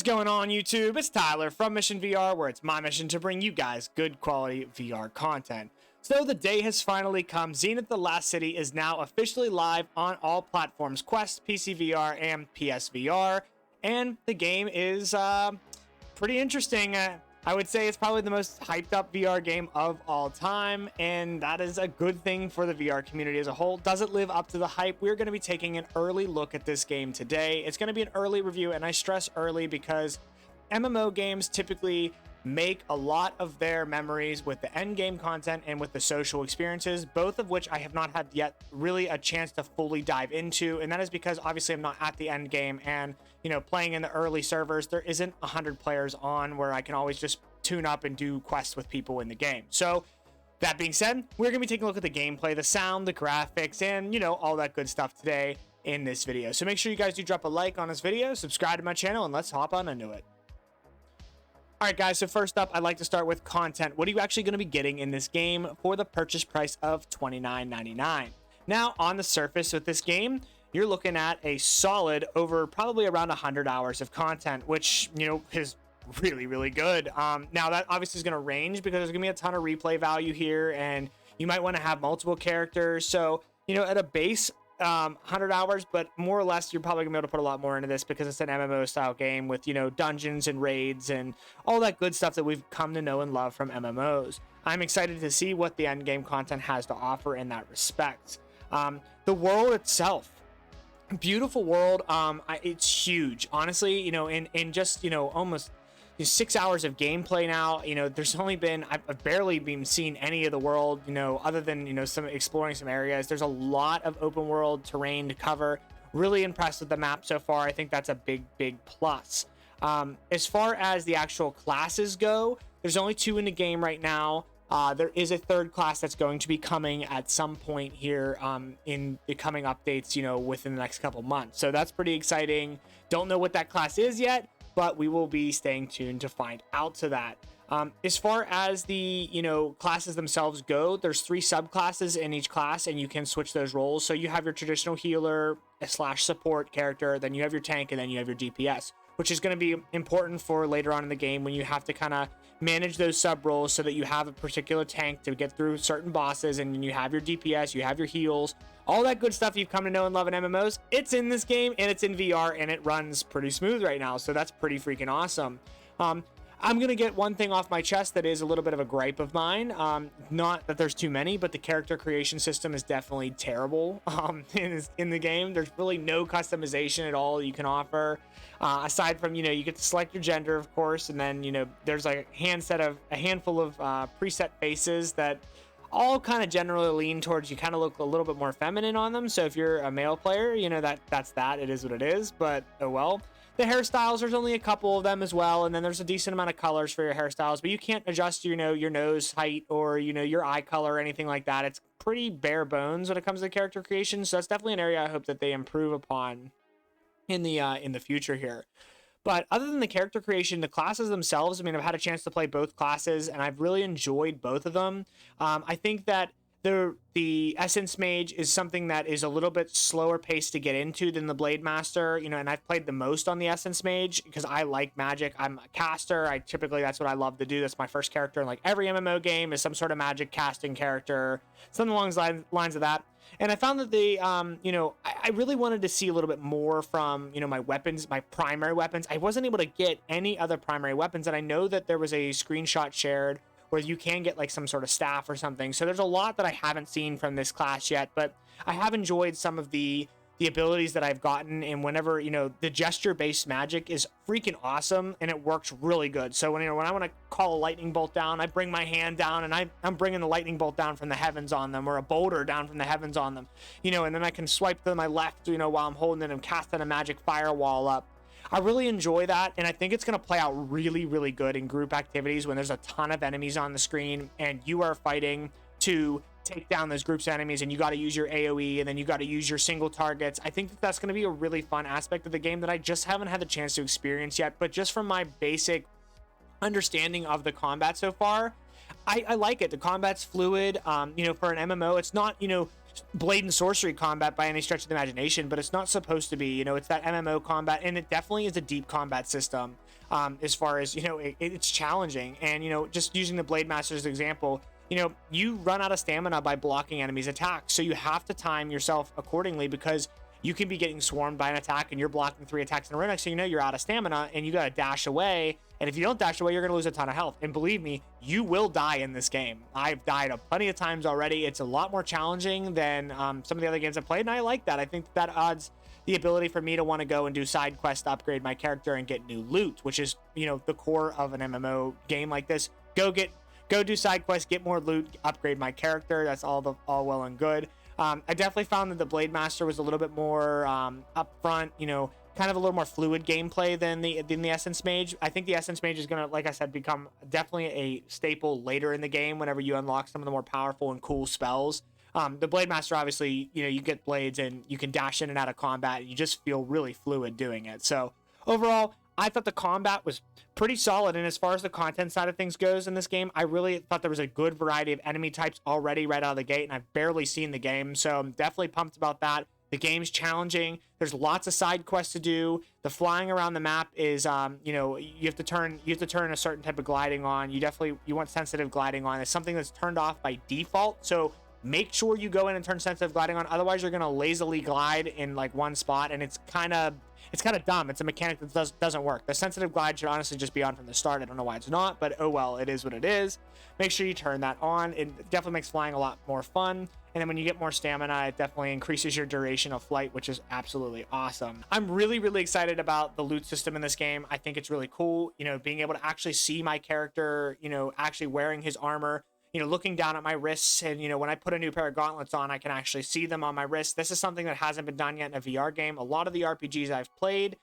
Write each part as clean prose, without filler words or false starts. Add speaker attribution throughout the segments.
Speaker 1: What is going on, YouTube? It's Tyler from Mission VR, where it's my mission to bring you guys good quality VR content. So the day has finally come. Zenith the Last City is now officially live on all platforms: Quest, PC VR, and PSVR. And the game is pretty interesting. I would say it's probably the most hyped up VR game of all time, and that is a good thing for the VR community as a whole. Does it live up to the hype? We're going to be taking an early look at this game today. It's going to be an early review, and I stress early because MMO games typically make a lot of their memories with the end game content and with the social experiences, both of which I have not had yet really a chance to fully dive into. And that is because obviously I'm not at the end game, and playing in the early servers, there isn't 100 players on where I can always just tune up and do quests with people in the game. So that being said, we're gonna be taking a look at the gameplay, the sound, the graphics, and all that good stuff today in this video. So make sure you guys do drop a like on this video, subscribe to my channel, and let's hop on into it. All right, guys, so first up, I'd like to start with content. What are you actually going to be getting in this game for the purchase price of $29.99? Now, on the surface with this game, you're looking at a solid over probably around 100 hours of content, which, is really, really good. Now, that obviously is going to range because there's going to be a ton of replay value here, and you might want to have multiple characters. So, at a base, 100 hours, but more or less you're probably gonna be able to put a lot more into this because it's an MMO style game with dungeons and raids and all that good stuff that we've come to know and love from MMOs. I'm excited to see what the end game content has to offer in that respect. The world itself, beautiful world. It's huge, honestly. In just almost 6 hours of gameplay now, there's only been, I've barely been seeing any of the world, other than some exploring some areas. There's a lot of open world terrain to cover. Really impressed with the map so far. I think that's a big plus. As far as the actual classes go, there's only 2 in the game right now. There is a 3rd class that's going to be coming at some point here in the coming updates, within the next couple months. So that's pretty exciting. Don't know what that class is yet, but we will be staying tuned to find out to that. As far as the classes themselves go, there's 3 subclasses in each class, and you can switch those roles. So you have your traditional healer / support character, then you have your tank, and then you have your DPS, which is going to be important for later on in the game when you have to kind of manage those sub roles so that you have a particular tank to get through certain bosses, and then you have your DPS, you have your heals, all that good stuff you've come to know and love in MMOs. It's in this game, and it's in VR, and it runs pretty smooth right now, so that's pretty freaking awesome. I'm gonna get one thing off my chest that is a little bit of a gripe of mine. Not that there's too many, but the character creation system is definitely terrible in the game. There's really no customization at all you can offer, aside from you get to select your gender, of course, and then there's like a handful of preset faces that all kind of generally lean towards you kind of look a little bit more feminine on them. So if you're a male player, that's that. It is what it is, but oh well. The hairstyles, there's only a couple of them as well, and then there's a decent amount of colors for your hairstyles, but you can't adjust your nose height or your eye color or anything like that. It's pretty bare bones when it comes to character creation, so that's definitely an area I hope that they improve upon in the future here. But other than the character creation, the classes themselves, I've had a chance to play both classes, and I've really enjoyed both of them. I think that the Essence Mage is something that is a little bit slower paced to get into than the Blade Master, and I've played the most on the Essence Mage because I like magic. I'm a caster. That's what I love to do. That's my first character in like every MMO game is some sort of magic casting character, something along the lines of that. And I found that I really wanted to see a little bit more from, my weapons, my primary weapons. I wasn't able to get any other primary weapons, and I know that there was a screenshot shared where you can get like some sort of staff or something. So there's a lot that I haven't seen from this class yet, but I have enjoyed some of the abilities that I've gotten. And whenever, the gesture-based magic is freaking awesome, and it works really good. So when I want to call a lightning bolt down, I bring my hand down, and I'm bringing the lightning bolt down from the heavens on them, or a boulder down from the heavens on them, and then I can swipe to my left, while I'm holding it and casting a magic firewall up. I really enjoy that, and I think it's going to play out really, really good in group activities when there's a ton of enemies on the screen and you are fighting to take down those groups of enemies, and you got to use your AoE, and then you got to use your single targets. I think that that's going to be a really fun aspect of the game that I just haven't had the chance to experience yet, but just from my basic understanding of the combat so far, I like it. The combat's fluid. For an MMO, it's not, blade and sorcery combat by any stretch of the imagination, but it's not supposed to be. You know, it's that MMO combat, and it definitely is a deep combat system. As far as, you know, it's challenging. And, you know, just using the Blade Master as an example, you know, you run out of stamina by blocking enemies' attacks, so you have to time yourself accordingly, because you can be getting swarmed by an attack and you're blocking 3 attacks in a row. Next thing you know, you're out of stamina and you gotta dash away. And if you don't dash away, you're gonna lose a ton of health. And believe me, you will die in this game. I've died plenty of times already. It's a lot more challenging than some of the other games I've played, and I like that. I think that adds the ability for me to want to go and do side quests to upgrade my character and get new loot, which is, you know, the core of an MMO game like this. Go do side quests, get more loot, upgrade my character. That's all well and good. I definitely found that the Blade Master was a little bit more upfront, you know, kind of a little more fluid gameplay than the Essence Mage. I think the Essence Mage is gonna, like I said, become definitely a staple later in the game whenever you unlock some of the more powerful and cool spells. The Blade Master, obviously, you know, you get blades and you can dash in and out of combat, and you just feel really fluid doing it. So overall, I thought the combat was pretty solid, and as far as the content side of things goes in this game, I really thought there was a good variety of enemy types already right out of the gate, and I've barely seen the game, so I'm definitely pumped about that. The game's challenging. There's lots of side quests to do. The flying around the map is, you know, you have to turn a certain type of gliding on. You want sensitive gliding on. It's something that's turned off by default, so make sure you go in and turn sensitive gliding on. Otherwise, you're gonna lazily glide in like one spot, and it's kind of dumb. It's a mechanic that doesn't work. The sensitive glide should honestly just be on from the start. I don't know why it's not, but oh well, it is what it is. Make sure you turn that on. It definitely makes flying a lot more fun. And then when you get more stamina, it definitely increases your duration of flight, which is absolutely awesome. I'm really, really excited about the loot system in this game. I think it's really cool, you know, being able to actually see my character, you know, actually wearing his armor, you know, looking down at my wrists, and, you know, when I put a new pair of gauntlets on, I can actually see them on my wrists. This is something that hasn't been done yet in a VR game. A lot of the RPGs I've played,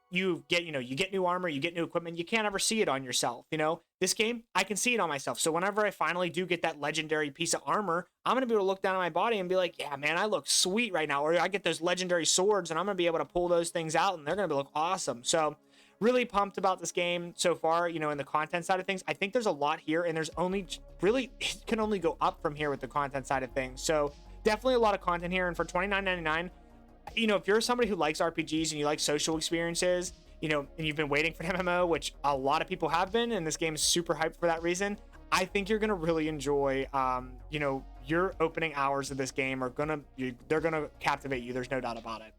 Speaker 1: you get new armor, you get new equipment, you can't ever see it on yourself. You know, this game, I can see it on myself. So whenever I finally do get that legendary piece of armor, I'm gonna be able to look down at my body and be like, yeah, man, I look sweet right now. Or I get those legendary swords and I'm gonna be able to pull those things out and they're gonna look awesome. So really pumped about this game so far, you know, in the content side of things. I think there's a lot here, and there's only really, it can only go up from here with the content side of things. So definitely a lot of content here. And for $29.99, you know, if you're somebody who likes RPGs and you like social experiences, you know, and you've been waiting for an MMO, which a lot of people have been, and this game is super hyped for that reason, I think you're gonna really enjoy, you know, your opening hours of this game they're gonna captivate you. There's no doubt about it.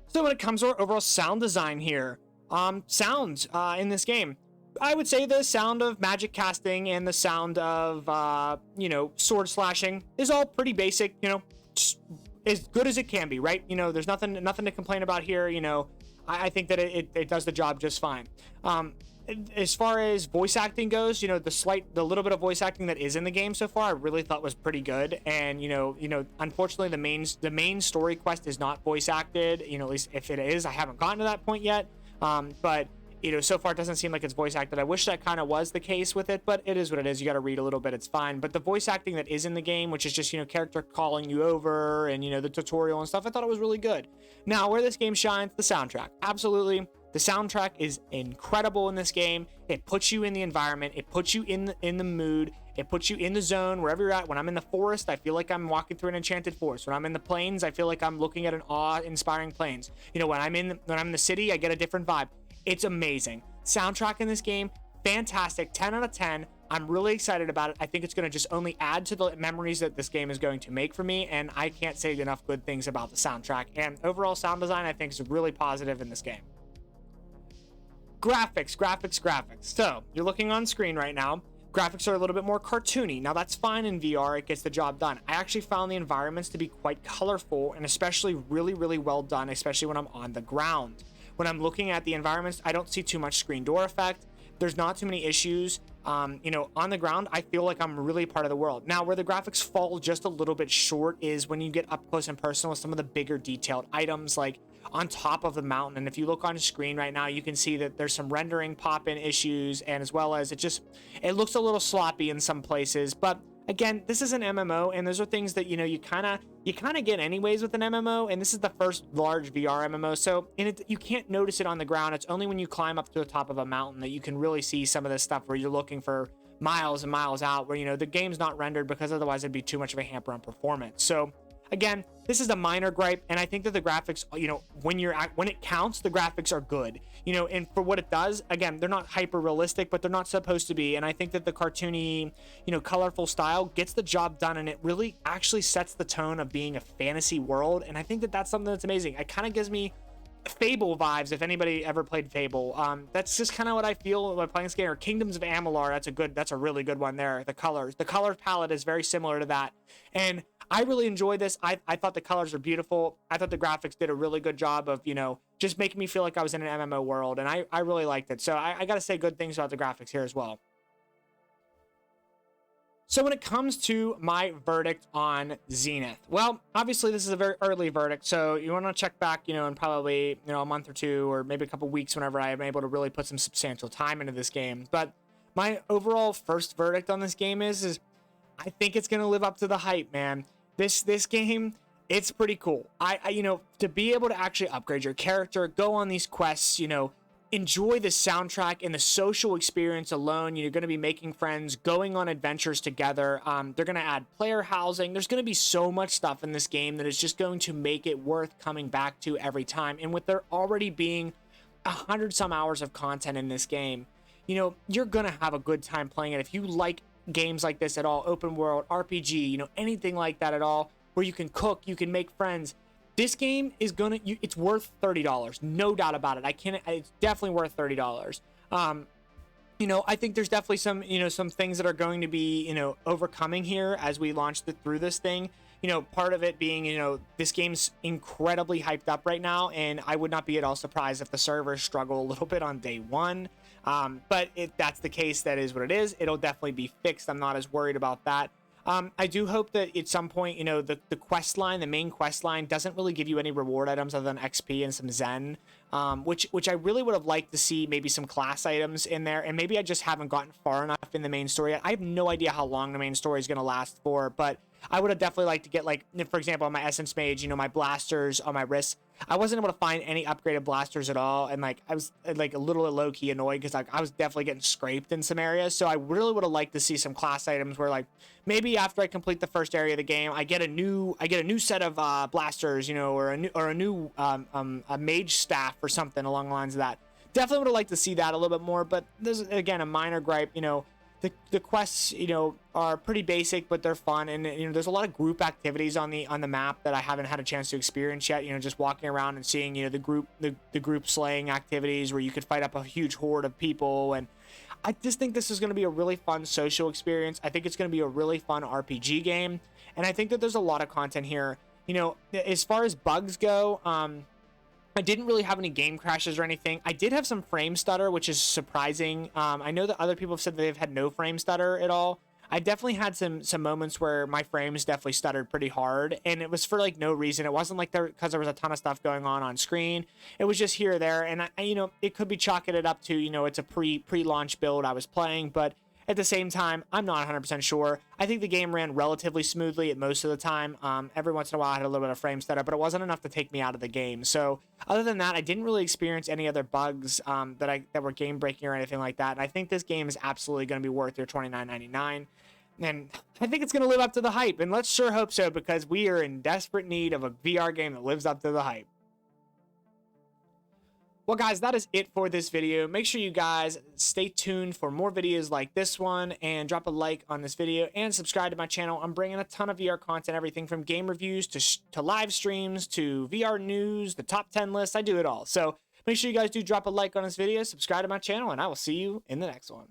Speaker 1: So when it comes to our overall sound design here, sounds in this game, I would say the sound of magic casting and the sound of, you know, sword slashing is all pretty basic, you know, as good as it can be, right? You know, there's nothing to complain about here. You know, I think that it does the job just fine. As far as voice acting goes, you know, the little bit of voice acting that is in the game so far, I really thought was pretty good. And you know, unfortunately, the main story quest is not voice acted. You know, at least if it is, I haven't gotten to that point yet. But So far it doesn't seem like it's voice acted. I wish that kind of was the case with it, but it is what it is. You got to read a little bit, it's fine. But the voice acting that is in the game, which is just, character calling you over and, the tutorial and stuff, I thought it was really good. Now, where this game shines, the soundtrack. Absolutely. The soundtrack is incredible in this game. It puts you in the environment. It puts you in the mood. It puts you in the zone wherever you're at. When I'm in the forest, I feel like I'm walking through an enchanted forest. When I'm in the plains, I feel like I'm looking at an awe-inspiring plains. When I'm in the city, I get a different vibe. It's amazing. Soundtrack in this game, fantastic. 10 out of 10. I'm really excited about it. I think it's going to just only add to the memories that this game is going to make for me, and I can't say enough good things about the soundtrack. And overall sound design, I think, is really positive in this game. Graphics. So, you're looking on screen right now. Graphics are a little bit more cartoony. Now, that's fine in VR. It gets the job done. I actually found the environments to be quite colorful and especially really, really well done, especially when I'm on the ground. When I'm looking at the environments, I don't see too much screen door effect. There's not too many issues. On the ground, I feel like I'm really part of the world. Now, where the graphics fall just a little bit short is when you get up close and personal with some of the bigger detailed items, like on top of the mountain. And if you look on screen right now, you can see that there's some rendering pop-in issues, and as well as it looks a little sloppy in some places. But again, this is an MMO, and those are things that you kind of get anyways with an MMO, and this is the first large VR MMO, so you can't notice it on the ground. It's only when you climb up to the top of a mountain that you can really see some of this stuff where you're looking for miles and miles out, where the game's not rendered, because otherwise it'd be too much of a hamper on performance. So again, this is a minor gripe, and I think that the graphics, when it counts, the graphics are good, and for what it does, again, they're not hyper realistic, but they're not supposed to be. And I think that the cartoony, colorful style gets the job done, and it really actually sets the tone of being a fantasy world. And I think that that's something that's amazing. It kind of gives me Fable vibes, if anybody ever played Fable. That's just kind of what I feel when playing this game. Or Kingdoms of Amalur, that's a really good one there. The color palette is very similar to that, and I really enjoy this. I thought the colors are beautiful. I thought the graphics did a really good job of just making me feel like I was in an MMO world, and I really liked it. So I gotta say good things about the graphics here as well. So when it comes to my verdict on Zenith, well, obviously this is a very early verdict, so you want to check back, in probably, a month or two, or maybe a couple weeks, whenever I am able to really put some substantial time into this game. But my overall first verdict on this game is I think it's going to live up to the hype, man. This game, it's pretty cool. To be able to actually upgrade your character, go on these quests, enjoy the soundtrack and the social experience alone. You're going to be making friends, going on adventures together. They're going to add player housing. There's going to be so much stuff in this game that is just going to make it worth coming back to every time. And with there already being 100 some hours of content in this game, you're going to have a good time playing it. If you like games like this at all, open world, RPG, anything like that at all, where you can cook, you can make friends, this game is it's worth $30, no doubt about it. It's definitely worth $30. I think there's definitely some things that are going to be, overcoming here as we launch through this thing. Part of it being, this game's incredibly hyped up right now, and I would not be at all surprised if the servers struggle a little bit on day one. But if that's the case, that is what it is. It'll definitely be fixed. I'm not as worried about that. I do hope that at some point, the quest line, the main quest line, doesn't really give you any reward items other than XP and some Zen, which I really would have liked to see maybe some class items in there, and maybe I just haven't gotten far enough in the main story yet. I have no idea how long the main story is going to last for, but I would have definitely liked to get, like, for example, on my Essence Mage, my blasters on my wrists, I wasn't able to find any upgraded blasters at all, and I was a little low-key annoyed because I was definitely getting scraped in some areas. So I really would have liked to see some class items where, maybe after I complete the first area of the game, I get a new set of blasters, or a new a mage staff or something along the lines of that. Definitely would have liked to see that a little bit more, but there's, again, a minor gripe. The quests, are pretty basic, but they're fun, and there's a lot of group activities on the map that I haven't had a chance to experience yet. Just walking around and seeing the group slaying activities where you could fight up a huge horde of people, and I just think this is going to be a really fun social experience. I think it's going to be a really fun RPG game, and I think that there's a lot of content here. As far as bugs go, I didn't really have any game crashes or anything. I did have some frame stutter, which is surprising. I know that other people have said that they've had no frame stutter at all. I definitely had some moments where my frames definitely stuttered pretty hard, and it was for like no reason. It wasn't like because there was a ton of stuff going on screen. It was just here or there, and it could be chalking it up to, it's a pre-launch build I was playing, but at the same time, I'm not 100% sure. I think the game ran relatively smoothly at most of the time. Every once in a while, I had a little bit of frame stutter, but it wasn't enough to take me out of the game. So other than that, I didn't really experience any other bugs that were game breaking or anything like that. And I think this game is absolutely going to be worth your $29.99. And I think it's going to live up to the hype. And let's sure hope so, because we are in desperate need of a VR game that lives up to the hype. Well, guys, that is it for this video. Make sure you guys stay tuned for more videos like this one, and drop a like on this video and subscribe to my channel. I'm bringing a ton of VR content, everything from game reviews to live streams to VR news, the top 10 lists. I do it all. So make sure you guys do drop a like on this video, subscribe to my channel, and I will see you in the next one.